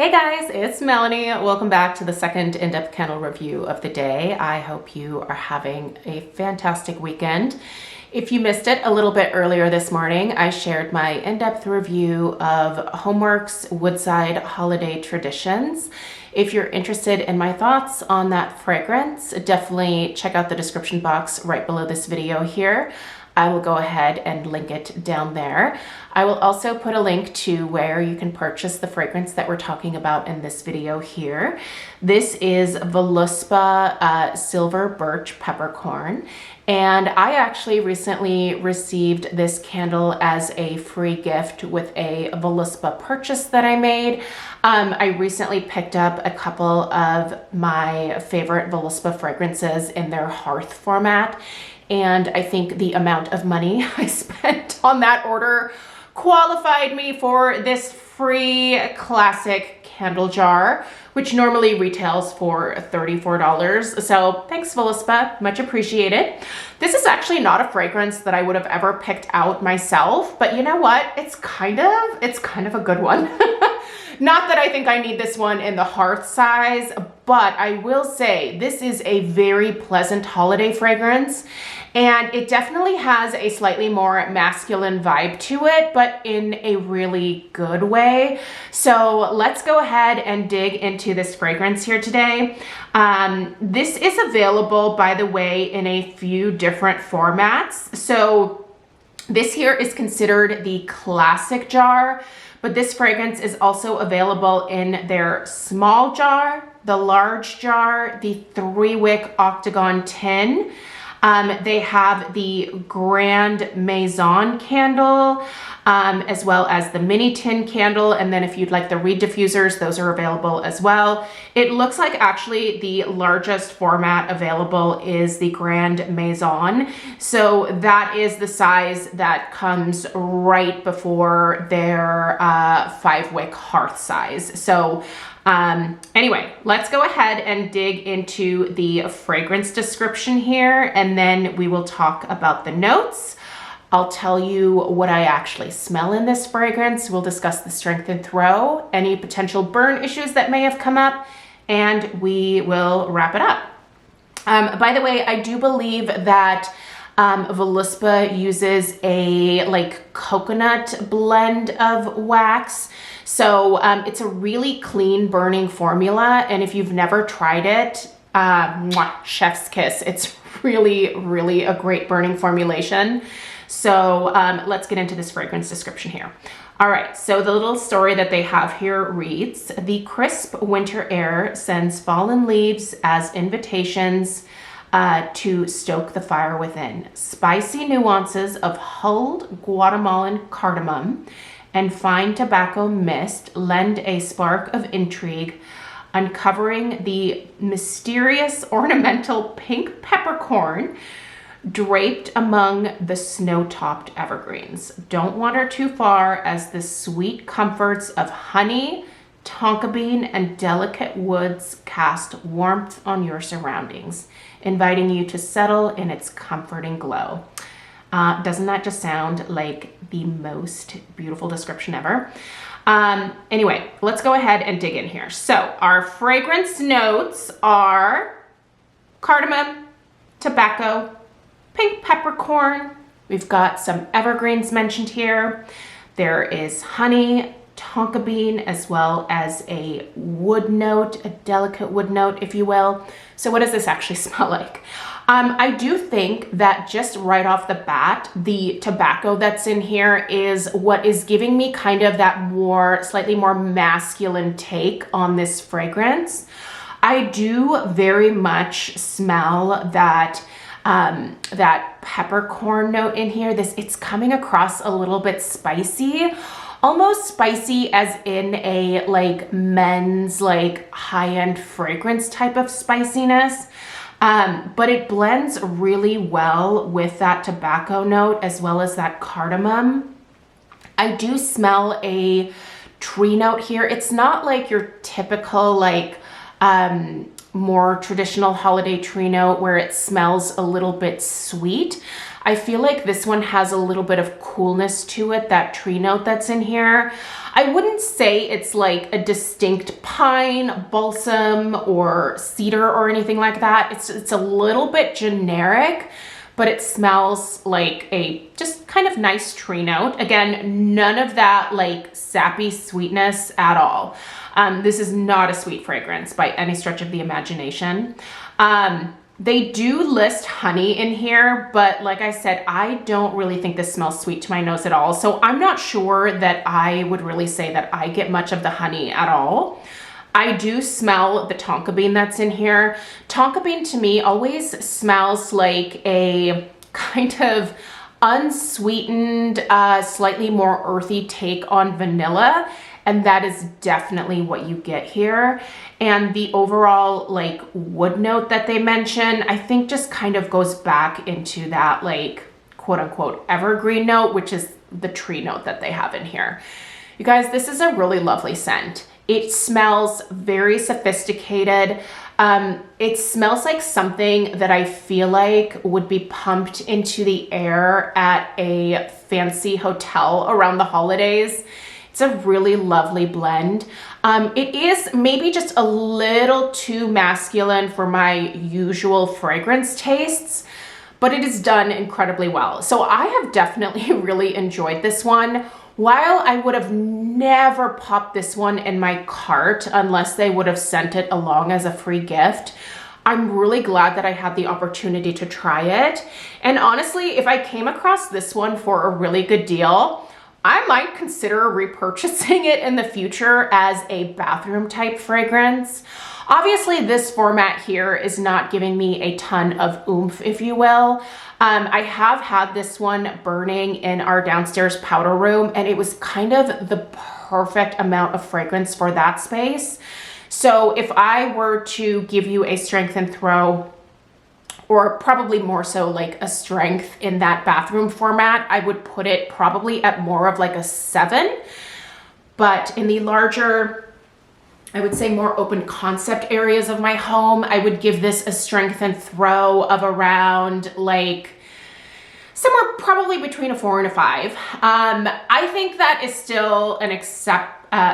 Hey guys, it's Melanie. Welcome back to the second in-depth candle review of the day. I hope you are having a fantastic weekend. If you missed it a little bit earlier this morning, I shared my in-depth review of Homeworks Woodside Holiday Traditions. If you're interested in my thoughts on that fragrance, definitely check out the description box right below this video here. I will go ahead and link it down there. I will also put a link to where you can purchase the fragrance that we're talking about in this video here. This is Voluspa Silver Birch Peppercorn. And I actually recently received this candle as a free gift with a Voluspa purchase that I made. I recently picked up a couple of my favorite Voluspa fragrances in their hearth format. And I think the amount of money I spent on that order qualified me for this free classic candle jar, which normally retails for $34. So thanks, Voluspa, much appreciated. This is actually not a fragrance that I would have ever picked out myself, but you know what? It's kind of a good one. Not that I think I need this one in the hearth size, but I will say this is a very pleasant holiday fragrance, and it definitely has a slightly more masculine vibe to it, but in a really good way. So let's go ahead and dig into this fragrance here today. This is available, by the way, in a few different formats. So this here is considered the classic jar, but this fragrance is also available in their small jar, the large jar, the 3-wick octagon tin. They have the Grand Maison candle, as well as the mini tin candle. And then if you'd like the reed diffusers, those are available as well. It looks like actually the largest format available is the Grand Maison. So that is the size that comes right before their 5-wick hearth size. So anyway, let's go ahead and dig into the fragrance description here, and then we will talk about the notes. I'll tell you what I actually smell in this fragrance. We'll discuss the strength and throw, any potential burn issues that may have come up, and we will wrap it up. By the way, I do believe that Voluspa uses a coconut blend of wax. So it's a really clean burning formula. And if you've never tried it, chef's kiss. It's really, really a great burning formulation. So let's get into this fragrance description here. All right, so the little story that they have here reads, the crisp winter air sends fallen leaves as invitations to stoke the fire within. Spicy nuances of hulled Guatemalan cardamom and fine tobacco mist lend a spark of intrigue, uncovering the mysterious ornamental pink peppercorn draped among the snow-topped evergreens. Don't wander too far, as the sweet comforts of honey, tonka bean, and delicate woods cast warmth on your surroundings, inviting you to settle in its comforting glow. Doesn't that just sound like the most beautiful description ever? Anyway, let's go ahead and dig in here. So our fragrance notes are cardamom, tobacco, pink peppercorn. We've got some evergreens mentioned here. There is honey, tonka bean, as well as a wood note, a delicate wood note, if you will. So what does this actually smell like? I do think that just right off the bat, the tobacco that's in here is what is giving me kind of that slightly more masculine take on this fragrance. I do very much smell that peppercorn note in here. It's coming across a little bit spicy. Almost spicy as in a men's high-end fragrance type of spiciness. But it blends really well with that tobacco note as well as that cardamom. I do smell a tree note here. It's not like your typical more traditional holiday tree note where it smells a little bit sweet. I feel like this one has a little bit of coolness to it, that tree note that's in here. I wouldn't say it's like a distinct pine, balsam, or cedar or anything like that. It's a little bit generic, but it smells like a just kind of nice tree note. Again, none of that like sappy sweetness at all. This is not a sweet fragrance by any stretch of the imagination. They do list honey in here, but like I said, I don't really think this smells sweet to my nose at all. So I'm not sure that I would really say that I get much of the honey at all. I do smell the tonka bean that's in here. Tonka bean to me always smells like a kind of unsweetened, slightly more earthy take on vanilla. And that is definitely what you get here. And the overall like wood note that they mention, I think just kind of goes back into that like quote unquote evergreen note, which is the tree note that they have in here. You guys, this is a really lovely scent. It smells very sophisticated. It smells like something that I feel like would be pumped into the air at a fancy hotel around the holidays. It's a really lovely blend. It is maybe just a little too masculine for my usual fragrance tastes, but it is done incredibly well. So I have definitely really enjoyed this one. While I would have never popped this one in my cart unless they would have sent it along as a free gift, I'm really glad that I had the opportunity to try it. And honestly, if I came across this one for a really good deal, I might consider repurchasing it in the future as a bathroom type fragrance. Obviously, this format here is not giving me a ton of oomph, if you will. I have had this one burning in our downstairs powder room, and it was kind of the perfect amount of fragrance for that space. So if I were to give you a strength and throw, or probably more so like a strength in that bathroom format, I would put it probably at more of like a 7. But in the larger, I would say more open concept areas of my home, I would give this a strength and throw of around like somewhere probably between a 4 and a 5. I think that is still an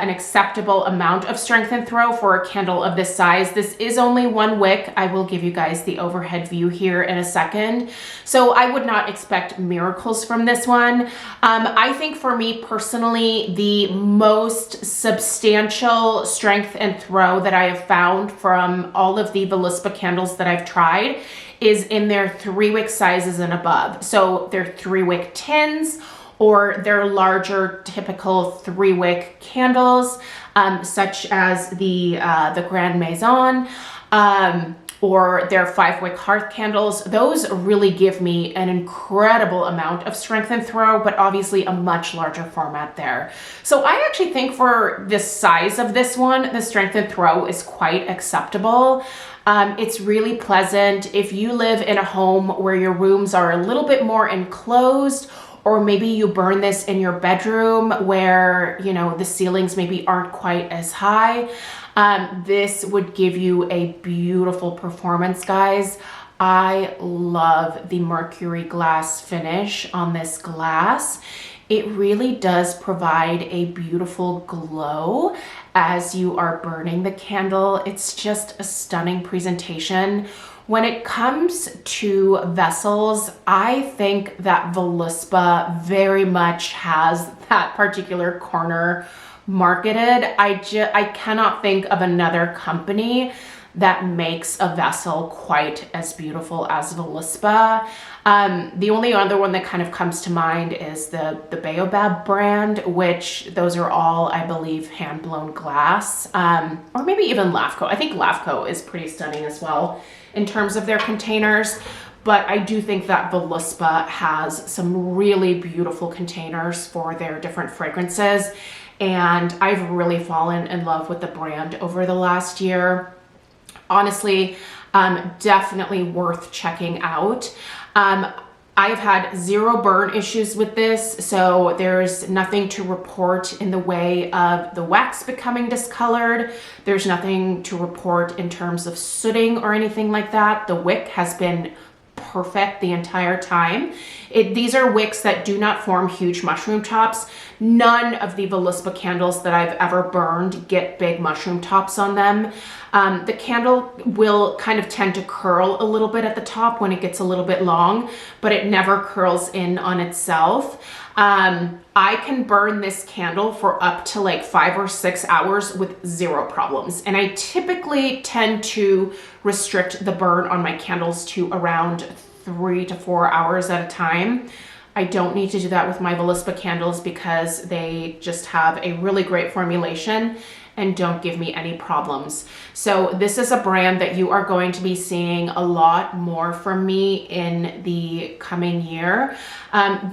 acceptable amount of strength and throw for a candle of this size. This is only 1 wick. I will give you guys the overhead view here in a second. So I would not expect miracles from this one. I think for me personally, the most substantial strength and throw that I have found from all of the Voluspa candles that I've tried is in their 3-wick sizes and above. So their 3-wick tins, or their larger typical 3-wick candles, such as the Grand Maison, or their 5-wick hearth candles. Those really give me an incredible amount of strength and throw, but obviously a much larger format there. So I actually think for the size of this one, the strength and throw is quite acceptable. It's really pleasant. If you live in a home where your rooms are a little bit more enclosed, or maybe you burn this in your bedroom where, you know, the ceilings maybe aren't quite as high, this would give you a beautiful performance, guys. I love the mercury glass finish on this glass. It really does provide a beautiful glow as you are burning the candle. It's just a stunning presentation. When it comes to vessels, I think that Voluspa very much has that particular corner marketed. I cannot think of another company that makes a vessel quite as beautiful as Voluspa. The only other one that kind of comes to mind is the Baobab brand, which those are all, I believe, hand-blown glass, or maybe even LAFCO. I think LAFCO is pretty stunning as well in terms of their containers, but I do think that Voluspa has some really beautiful containers for their different fragrances, and I've really fallen in love with the brand over the last year. Honestly, definitely worth checking out. I've had 0 burn issues with this, so there's nothing to report in the way of the wax becoming discolored. There's nothing to report in terms of sooting or anything like that. The wick has been perfect the entire time. These are wicks that do not form huge mushroom tops. None of the Voluspa candles that I've ever burned get big mushroom tops on them. The candle will kind of tend to curl a little bit at the top when it gets a little bit long, but it never curls in on itself. I can burn this candle for up to like 5 or 6 hours with zero problems. And I typically tend to restrict the burn on my candles to around 3 to 4 hours at a time. I don't need to do that with my Voluspa candles because they just have a really great formulation and don't give me any problems. So this is a brand that you are going to be seeing a lot more from me in the coming year.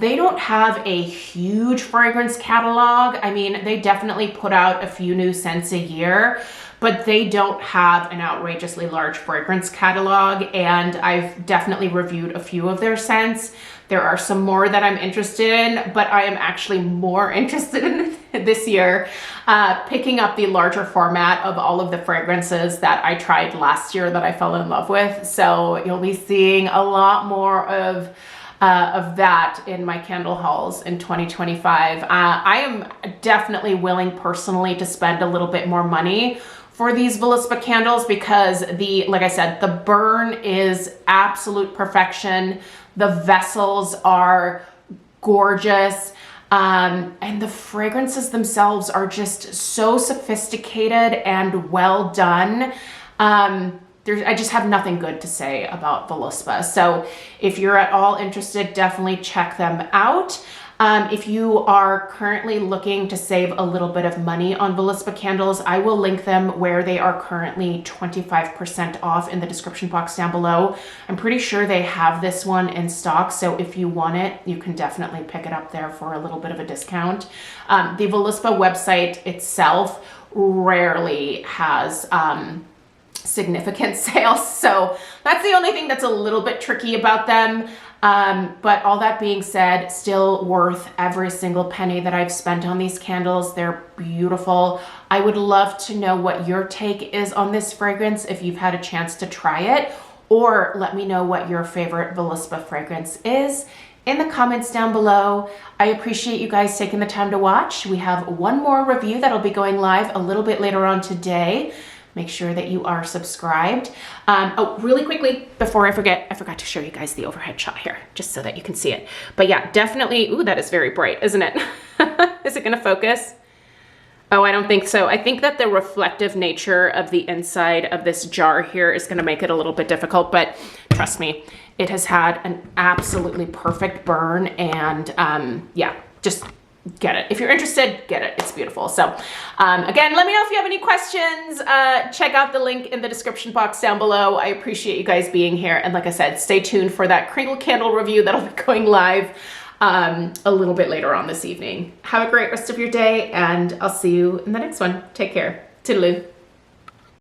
They don't have a huge fragrance catalog. I mean, they definitely put out a few new scents a year, but they don't have an outrageously large fragrance catalog, and I've definitely reviewed a few of their scents. There are some more that I'm interested in, but I am actually more interested in this year picking up the larger format of all of the fragrances that I tried last year that I fell in love with. So you'll be seeing a lot more of that in my candle hauls in 2025. I am definitely willing personally to spend a little bit more money for these Voluspa candles because like I said, the burn is absolute perfection. The vessels are gorgeous. And the fragrances themselves are just so sophisticated and well done. I just have nothing good to say about Voluspa. So if you're at all interested, definitely check them out. If you are currently looking to save a little bit of money on Voluspa candles, I will link them where they are currently 25% off in the description box down below. I'm pretty sure they have this one in stock, so if you want it, you can definitely pick it up there for a little bit of a discount. The Voluspa website itself rarely has significant sales, so that's the only thing that's a little bit tricky about them. But all that being said, still worth every single penny that I've spent on these candles. They're beautiful. I would love to know what your take is on this fragrance if you've had a chance to try it, or let me know what your favorite Voluspa fragrance is in the comments down below. I appreciate you guys taking the time to watch. We have one more review that'll be going live a little bit later on today. Make sure that you are subscribed. Oh, really quickly, before I forget, I forgot to show you guys the overhead shot here, just so that you can see it. But yeah, definitely, ooh, that is very bright, isn't it? Is it gonna focus? Oh, I don't think so. I think that the reflective nature of the inside of this jar here is gonna make it a little bit difficult, but trust me, it has had an absolutely perfect burn, and yeah, just get it. If you're interested, get it. It's beautiful. So again, let me know if you have any questions. Check out the link in the description box down below. I appreciate you guys being here. And like I said, stay tuned for that Kringle candle review that'll be going live a little bit later on this evening. Have a great rest of your day, and I'll see you in the next one. Take care. Toodaloo.